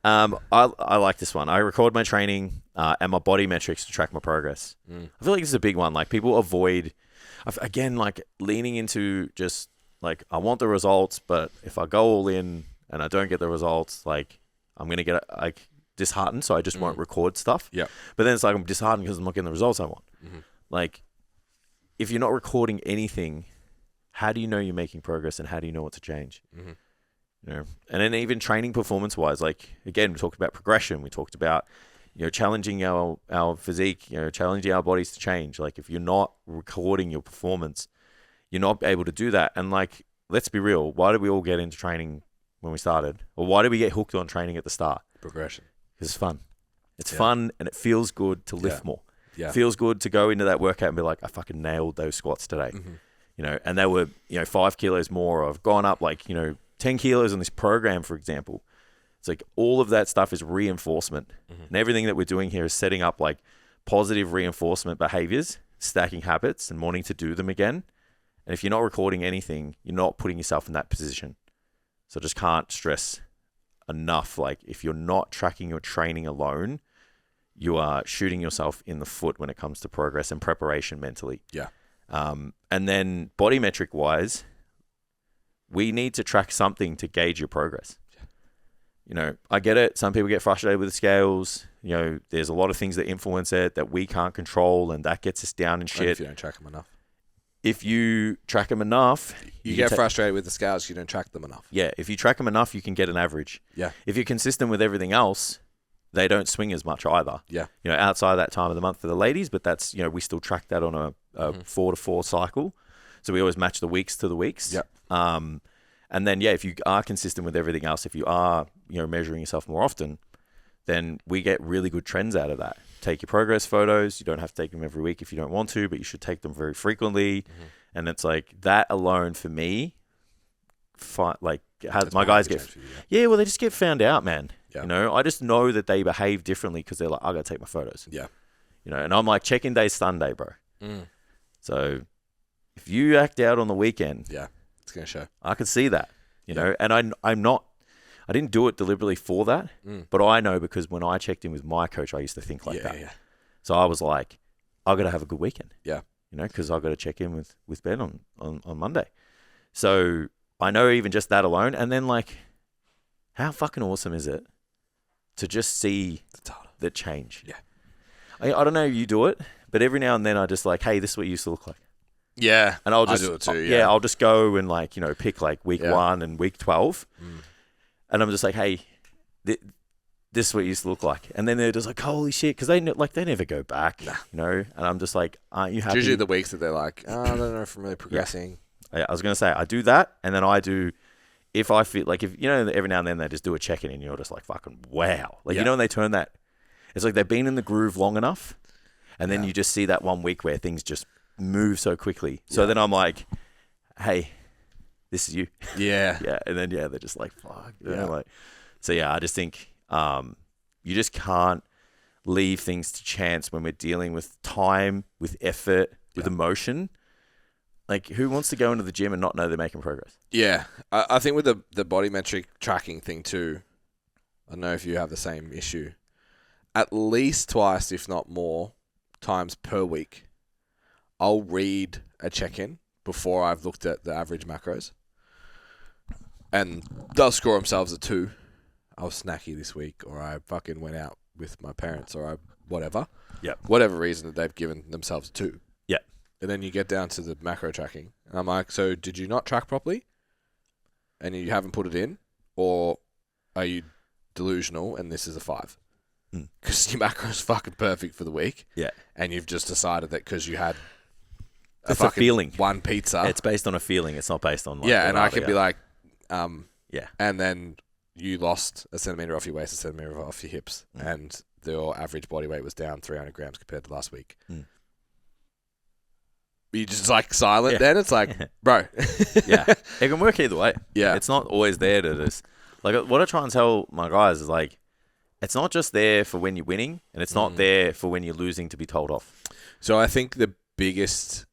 I like this one. I record my training and my body metrics to track my progress. I feel like this is a big one. Like people avoid, again, like leaning into just like, I want the results, but if I go all in and I don't get the results, like I'm going to get like disheartened. So I just won't record stuff. Yeah. But then it's like, I'm disheartened because I'm not getting the results I want. Like if you're not recording anything, how do you know you're making progress and how do you know what to change? You know, and then even training performance wise, like again, we talked about progression. We talked about, you know, challenging our physique, you know, challenging our bodies to change. Like if you're not recording your performance, you're not able to do that. And like, let's be real. Why did we all get into training when we started? Or why did we get hooked on training at the start? Progression. Because it's fun. It's fun and it feels good to lift more. Yeah. It feels good to go into that workout and be like, I fucking nailed those squats today. You know, and they were, you know, 5 kilos more. I've gone up like, you know, 10 kilos on this program, for example. It's like all of that stuff is reinforcement. And everything that we're doing here is setting up like positive reinforcement behaviors, stacking habits and wanting to do them again. And if you're not recording anything, you're not putting yourself in that position. So I just can't stress enough. Like if you're not tracking your training alone, you are shooting yourself in the foot when it comes to progress and preparation mentally. Yeah. And then body metric wise, we need to track something to gauge your progress. You know, I get it. Some people get frustrated with the scales. You know, there's a lot of things that influence it that we can't control, and that gets us down and shit. If you don't track them enough. If you track them enough... You get frustrated with the scales, you don't track them enough. Yeah, if you track them enough, you can get an average. Yeah. If you're consistent with everything else, they don't swing as much either. Yeah. You know, outside that time of the month for the ladies, but that's, you know, we still track that on a 4-to-4 cycle. So we always match the weeks to the weeks. Yep. And then, yeah, if you are consistent with everything else, if you are, you know, measuring yourself more often, then we get really good trends out of that. Take your progress photos. You don't have to take them every week if you don't want to, but you should take them very frequently. And it's like that alone for me, like my guys get, well, they just get found out, man. Yeah. You know, I just know that they behave differently because they're like, I got to take my photos. Yeah. You know, and I'm like, check-in day's Sunday, bro. So if you act out on the weekend, it's going to show. I can see that, you know, and I didn't do it deliberately for that, but I know because when I checked in with my coach, I used to think like that. Yeah. So I was like, I got to have a good weekend. Yeah. You know, because I got to check in with Ben on Monday. So I know even just that alone. And then like, how fucking awesome is it to just see the change? Yeah. I don't know if you do it, but every now and then I just like, hey, this is what you used to look like. Yeah. And I'll just, I do it too, yeah. I'll just go and like, you know, pick like week 1 and week 12. And I'm just like, hey, this is what it used to look like. And then they're just like, holy shit. Because they never go back, you know. And I'm just like, aren't you happy? It's usually the weeks that they're like, I don't know if I'm really progressing. Yeah. I was going to say, I do that. And then I do, if I feel like, if you know, every now and then they just do a check-in and you're just like, fucking wow. Like, you know, when they turn that, it's like they've been in the groove long enough. And then you just see that 1 week where things just move so quickly. So then I'm like, hey, this is you. Yeah. And then, they're just like, fuck. You know, like, so, I just think you just can't leave things to chance when we're dealing with time, with effort, with emotion. Like, who wants to go into the gym and not know they're making progress? Yeah. I think with the body metric tracking thing too, I don't know if you have the same issue. At least twice, if not more, times per week, I'll read a check-in before I've looked at the average macros. And they'll score themselves a 2. I was snacky this week, or I fucking went out with my parents, or whatever. Yep. Whatever reason that they've given themselves a 2. Yep. And then you get down to the macro tracking. And I'm like, so did you not track properly? And you haven't put it in? Or are you delusional and this is a 5? Because your macro is fucking perfect for the week. Yeah. And you've just decided that because you had a feeling. One pizza. It's based on a feeling. It's not based on like... Yeah, and I could be like... And then you lost a centimetre off your waist, a centimetre off your hips, and your average body weight was down 300 grams compared to last week. You just like silent then? It's like, bro. It can work either way. Yeah. It's not always there to just... Like, what I try and tell my guys is like, it's not just there for when you're winning, and it's not there for when you're losing to be told off. So I think the biggest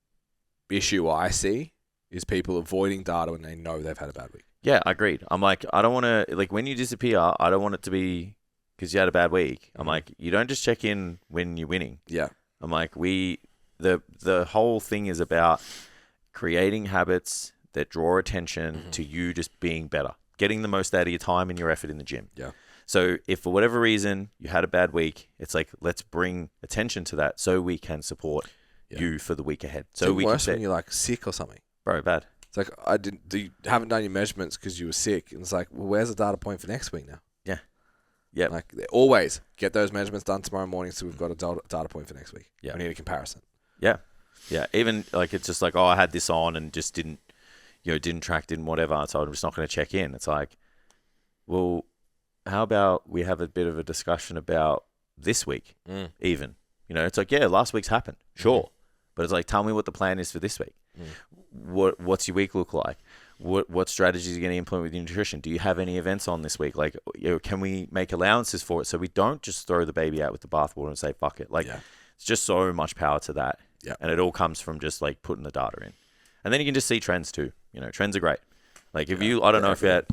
issue I see is people avoiding data when they know they've had a bad week. Yeah, I agreed. I'm like, I don't want to, like, when you disappear, I don't want it to be because you had a bad week. I'm like, you don't just check in when you're winning. Yeah. I'm like, the whole thing is about creating habits that draw attention to you just being better, getting the most out of your time and your effort in the gym. Yeah. So if for whatever reason you had a bad week, it's like, let's bring attention to that so we can support you for the week ahead. So it's worse when you're like sick or something. Bro, bad. It's like, you haven't done your measurements because you were sick. And it's like, well, where's the data point for next week now? Yeah. Yeah. Like, always get those measurements done tomorrow morning so we've got a data point for next week. Yeah. We need a comparison. Yeah. Yeah. Even like, it's just like, oh, I had this on and just didn't track, didn't whatever. So I'm just not going to check in. It's like, well, how about we have a bit of a discussion about this week even? It's like, yeah, last week's happened. Sure. But it's like, tell me what the plan is for this week. What's your week look like? What strategies are you going to implement with your nutrition? Do you have any events on this week? Like, can we make allowances for it so we don't just throw the baby out with the bathwater and say, fuck it. Like, it's just so much power to that. Yeah. And it all comes from just like putting the data in. And then you can just see trends too. Trends are great. Like if I don't know if you're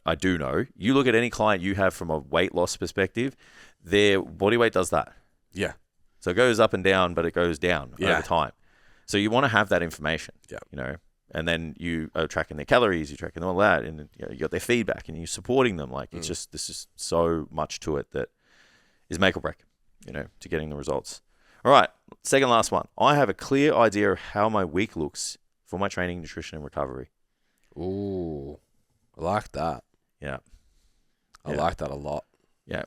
I do know, you look at any client you have from a weight loss perspective, their body weight does that. Yeah. So it goes up and down, but it goes down over time. So you want to have that information, and then you are tracking their calories, you're tracking all that, and you got their feedback, and you're supporting them. Like it's just, there's just so much to it that is make or break, to getting the results. All right, second last one. I have a clear idea of how my week looks for my training, nutrition, and recovery. Ooh, I like that. Yeah. I like that a lot. Yeah.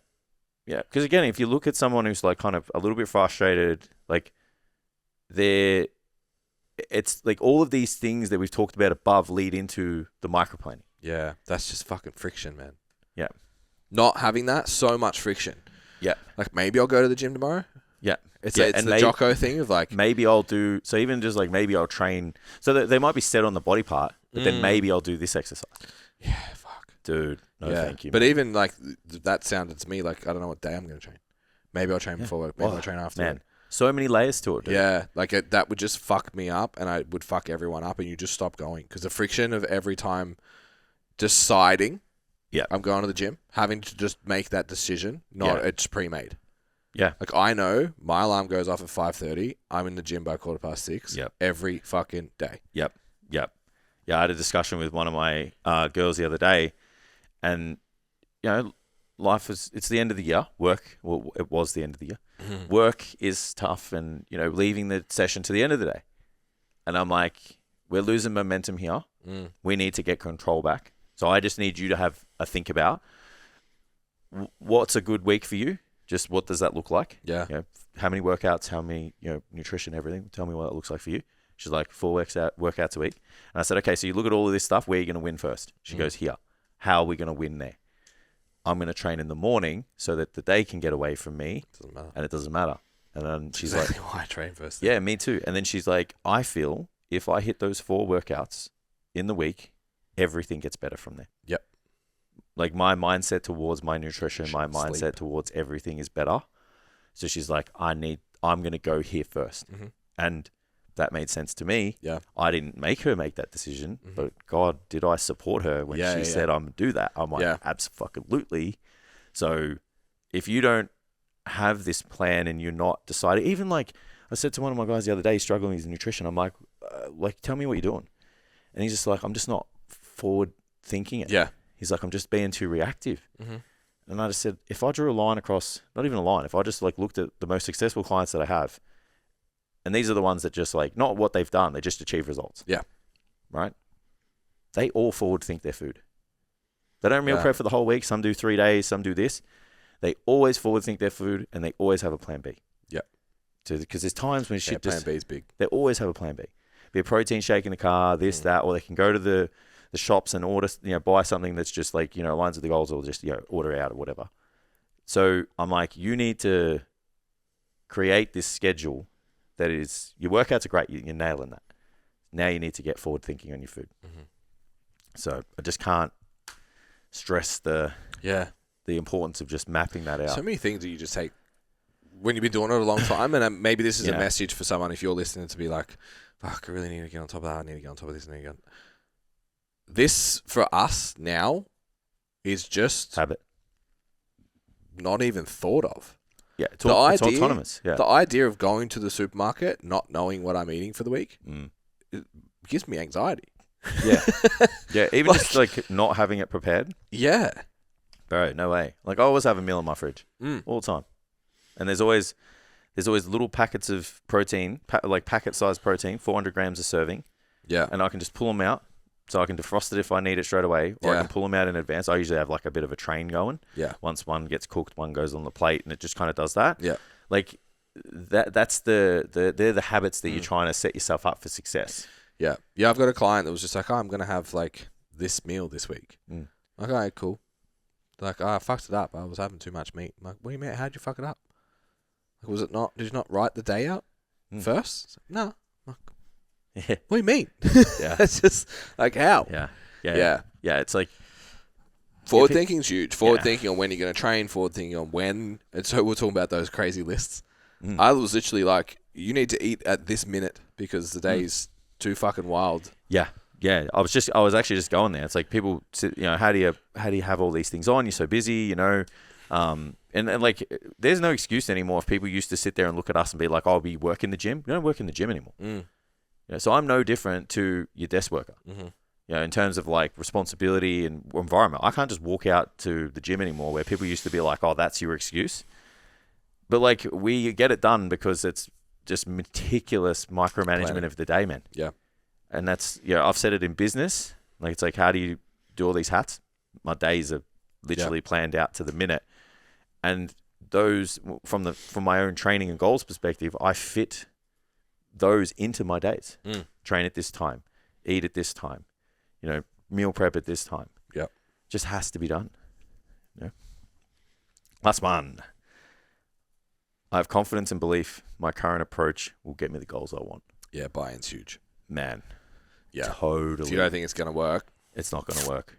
Yeah. Because again, if you look at someone who's like kind of a little bit frustrated, like it's like all of these things that we've talked about above lead into the microplanning. Yeah. That's just fucking friction, man. Yeah. Not having that, so much friction. Yeah. Like maybe I'll go to the gym tomorrow. Yeah. It's the Jocko thing of like... Maybe I'll do... So even just like maybe I'll train... So they might be set on the body part, but then maybe I'll do this exercise. Yeah, fuck. Dude, thank you. But even like that sounded to me like I don't know what day I'm going to train. Maybe I'll train before work. Maybe I'll train after work. So many layers to it, dude. Yeah, like that would just fuck me up and I would fuck everyone up and you just stop going. Because the friction of every time deciding I'm going to the gym, having to just make that decision, it's pre-made. Yeah. Like I know my alarm goes off at 5:30. I'm in the gym by 6:15. Yep. Every fucking day. Yep. Yeah, I had a discussion with one of my girls the other day, and life it's the end of the year. It was the end of the year. Work is tough, and leaving the session to the end of the day, and I'm like, we're losing momentum here. We need to get control back. So I just need you to have a think about what's a good week for you. Just what does that look like? Yeah. How many workouts, how many, nutrition, everything. Tell me what it looks like for you. She's like, 4 workouts a week. And I said, okay, so you look at all of this stuff. Where are you going to win first? She goes, here. How are we going to win there? I'm going to train in the morning so that the day can get away from me. Doesn't matter. And it doesn't matter. And then she's exactly like, why I train first. Yeah, me too. And then she's like, I feel if I hit those 4 workouts in the week, everything gets better from there. Yep. Like my mindset towards my nutrition, my mindset towards everything is better. So she's like, I'm going to go here first. And that made sense to me. Yeah. I didn't make her make that decision, but God, did I support her when she said I'm going to do that? I'm like, absolutely. So if you don't have this plan and you're not deciding, even like I said to one of my guys the other day, struggling with his nutrition, I'm like, tell me what you're doing. And he's just like, I'm just not forward thinking it. Yeah. He's like, I'm just being too reactive. And I just said, if I drew a line across, not even a line, if I just like looked at the most successful clients that I have, and these are the ones that just like, not what they've done, they just achieve results. Yeah. Right? They all forward think their food. They don't meal prep for the whole week. Some do 3 days, some do this. They always forward think their food and they always have a plan B. Yeah. Because there's times when shit plan B is big. They always have a plan B. Be a protein shake in the car, this, that, or they can go to the shops and order, buy something that's just like, aligns with the goals, or just, order out or whatever. So I'm like, you need to create this schedule that is, your workouts are great. You're nailing that. Now you need to get forward thinking on your food. So I just can't stress the importance of just mapping that out. So many things that you just take when you've been doing it a long time, and maybe this is a message for someone if you're listening to be like, fuck, I really need to get on top of that. I need to get on top of this. I need to get on. This, for us now, is just... Habit. not even thought of. Yeah, it's autonomous. Yeah. The idea of going to the supermarket, not knowing what I'm eating for the week, it gives me anxiety. Yeah. Yeah, even just like not having it prepared. Yeah. Bro, no way. Like I always have a meal in my fridge all the time. And there's always little packets of protein, like packet-sized protein, 400 grams a serving. Yeah. And I can just pull them out. So I can defrost it if I need it straight away, or I can pull them out in advance. I usually have like a bit of a train going. Yeah. Once one gets cooked, one goes on the plate, and it just kind of does that. Yeah. Like that's they're the habits that you're trying to set yourself up for success. Yeah. Yeah, I've got a client that was just like, I'm going to have like this meal this week. Like, all right, cool. Like, I fucked it up. I was having too much meat. I'm like, what do you mean? How'd you fuck it up? Like, was it not? Did you not write the day out first? Like, no. Like, Yeah. what do you mean? Yeah. It's just like, how? Yeah. It's like forward thinking's huge. Forward thinking on when you're going to train. Forward thinking on when. And so we're talking about those crazy lists. I was literally like, you need to eat at this minute because the day's too fucking wild. Yeah. Yeah. I was actually just going there. It's like people sit, how do you have all these things on? You're so busy, and like there's no excuse anymore if people used to sit there and look at us and be like, I'll be working the gym. You don't work in the gym anymore. So I'm no different to your desk worker. In terms of like responsibility and environment. I can't just walk out to the gym anymore where people used to be like, oh, that's your excuse. But like we get it done because it's just meticulous micromanagement of the day, man. Yeah. And that's, I've said it in business. Like, it's like, how do you do all these hats? My days are literally planned out to the minute. And those, from my own training and goals perspective, I fit those into my days. Train at this time, eat at this time, meal prep at this time. Yeah. Just has to be done. Last one. I have confidence and belief my current approach will get me the goals I want. Yeah, buy-in's huge. Man. Yeah. Totally. If you don't think it's going to work. It's not going to work.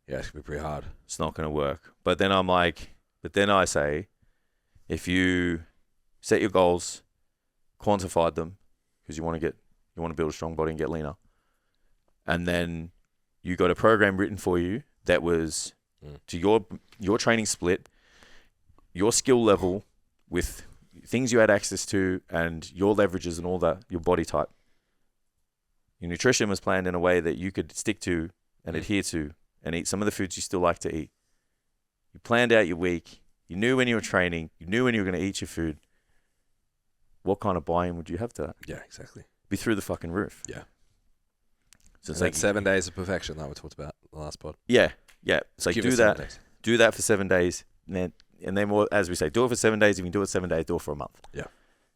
Yeah, it's going to be pretty hard. It's not going to work. But then I say, if you set your goals, quantified them, because you want to build a strong body and get leaner, and then you got a program written for you that was to your training split, your skill level with things you had access to and your leverages and all that, your body type. Your nutrition was planned in a way that you could stick to and adhere to and eat some of the foods you still like to eat. You planned out your week. You knew when you were training. You knew when you were going to eat your food. What kind of buy-in would you have to that? Yeah, exactly. Be through the fucking roof. Yeah. So it's like 7 days of perfection that we talked about in the last pod. Yeah. Yeah. It's like do that for 7 days. And then more, as we say, do it for 7 days. If you can do it 7 days, do it for a month. Yeah.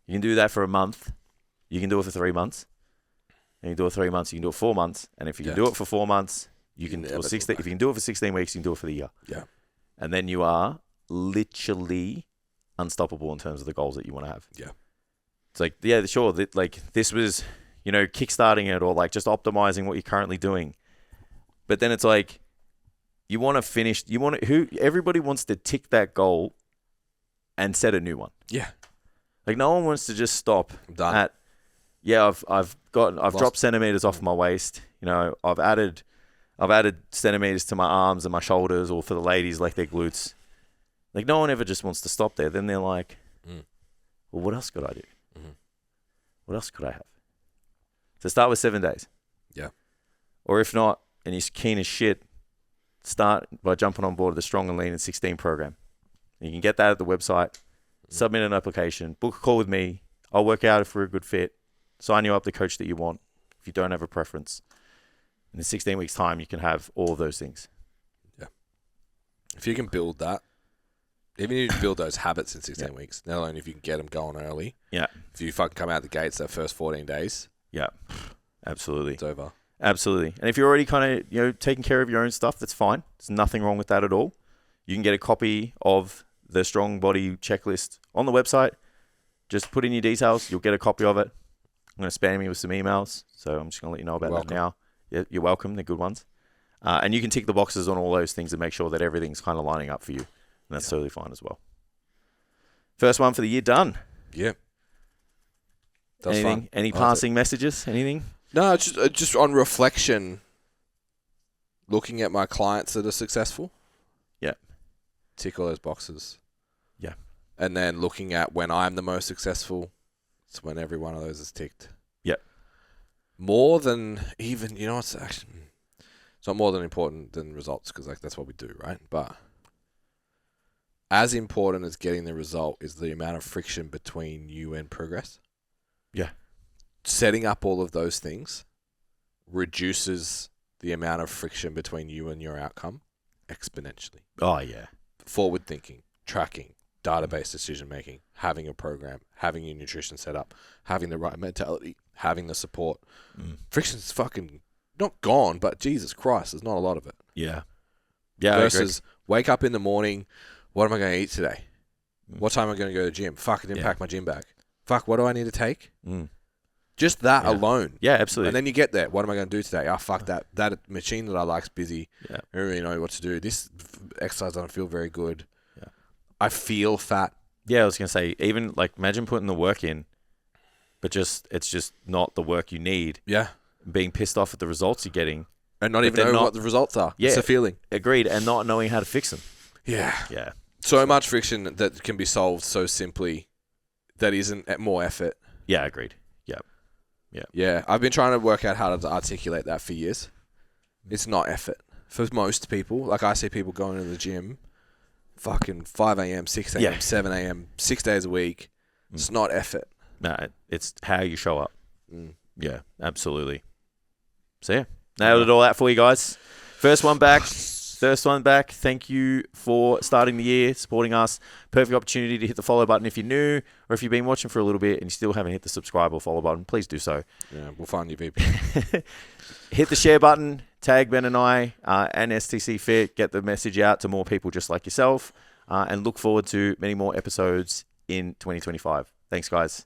You can do that for a month. You can do it for 3 months. And you can do it 3 months. You can do it 4 months. And if you can do it for 4 months, you can, or 16, if you can do it for 16 weeks, you can do it for the year. Yeah. And then you are literally unstoppable in terms of the goals that you want to have. Yeah. It's like, yeah, sure. Like this was, kickstarting it or like just optimizing what you're currently doing. But then it's like, you want to finish, everybody wants to tick that goal and set a new one. Yeah. Like no one wants to just stop at, I've dropped centimeters off my waist. I've added centimeters to my arms and my shoulders, or for the ladies, like their glutes. Like no one ever just wants to stop there. Then they're like, well, what else could I do? What else could I have? So start with 7 days. Yeah. Or if not, and you're keen as shit, start by jumping on board the Strong and Lean in 16 program. You can get that at the website, submit an application, book a call with me. I'll work out if we're a good fit, sign you up the coach that you want if you don't have a preference. In 16 weeks' time, you can have all of those things. Yeah. If you can build that, even if you build those habits in 16 weeks, not only if you can get them going early. Yeah. If you fucking come out the gates that first 14 days. Yeah. Absolutely. It's over. Absolutely. And if you're already kind of, taking care of your own stuff, that's fine. There's nothing wrong with that at all. You can get a copy of the Strong Body Checklist on the website. Just put in your details. You'll get a copy of it. I'm going to spam you with some emails. So I'm just going to let you know about that now. Yeah, you're welcome. They're good ones. And you can tick the boxes on all those things and make sure that everything's kind of lining up for you. And that's totally fine as well. First one for the year done. Yeah. That's anything? Fun. Any passing messages? Anything? No, just on reflection, looking at my clients that are successful. Yeah. tick all those boxes. Yeah. And then looking at when I'm the most successful, it's when every one of those is ticked. Yep. More than even, it's actually, it's not more than important than results because that's what we do, right? But as important as getting the result is the amount of friction between you and progress. Yeah. Setting up all of those things reduces the amount of friction between you and your outcome exponentially. Oh, yeah. Forward thinking, tracking, database decision making, having a program, having your nutrition set up, having the right mentality, having the support. Friction's fucking not gone, but Jesus Christ, there's not a lot of it. Yeah. Yeah. Versus wake up in the morning, what am I going to eat today? What time am I going to go to the gym? Fuck, I didn't pack my gym bag. Fuck, what do I need to take? Just that alone. Yeah, absolutely. And then you get there. What am I going to do today? Oh, fuck, that machine that I like's busy. Yeah. I don't really know what to do. This exercise doesn't feel very good. Yeah. I feel fat. Yeah, I was going to say, even imagine putting the work in, but it's just not the work you need. Yeah. Being pissed off at the results you're getting. And not even knowing what the results are. Yeah. It's a feeling. Agreed. And not knowing how to fix them. Yeah. Yeah. So much friction that can be solved so simply that isn't more effort. Yeah, agreed. Yep. Yeah. Yeah. I've been trying to work out how to articulate that for years. It's not effort. For most people, I see people going to the gym fucking 5 a.m., 6 a.m., 7 a.m., 6 days a week. It's not effort. No, it's how you show up. Yeah, absolutely. So, yeah, nailed it all out for you guys. First one back. Thank you for starting the year, supporting us. Perfect opportunity to hit the follow button if you're new, or if you've been watching for a little bit and you still haven't hit the subscribe or follow button, please do so. Yeah, we'll find you, VP. Hit the share button, tag Ben and I, and STCfit, get the message out to more people just like yourself, and look forward to many more episodes in 2025. Thanks, guys.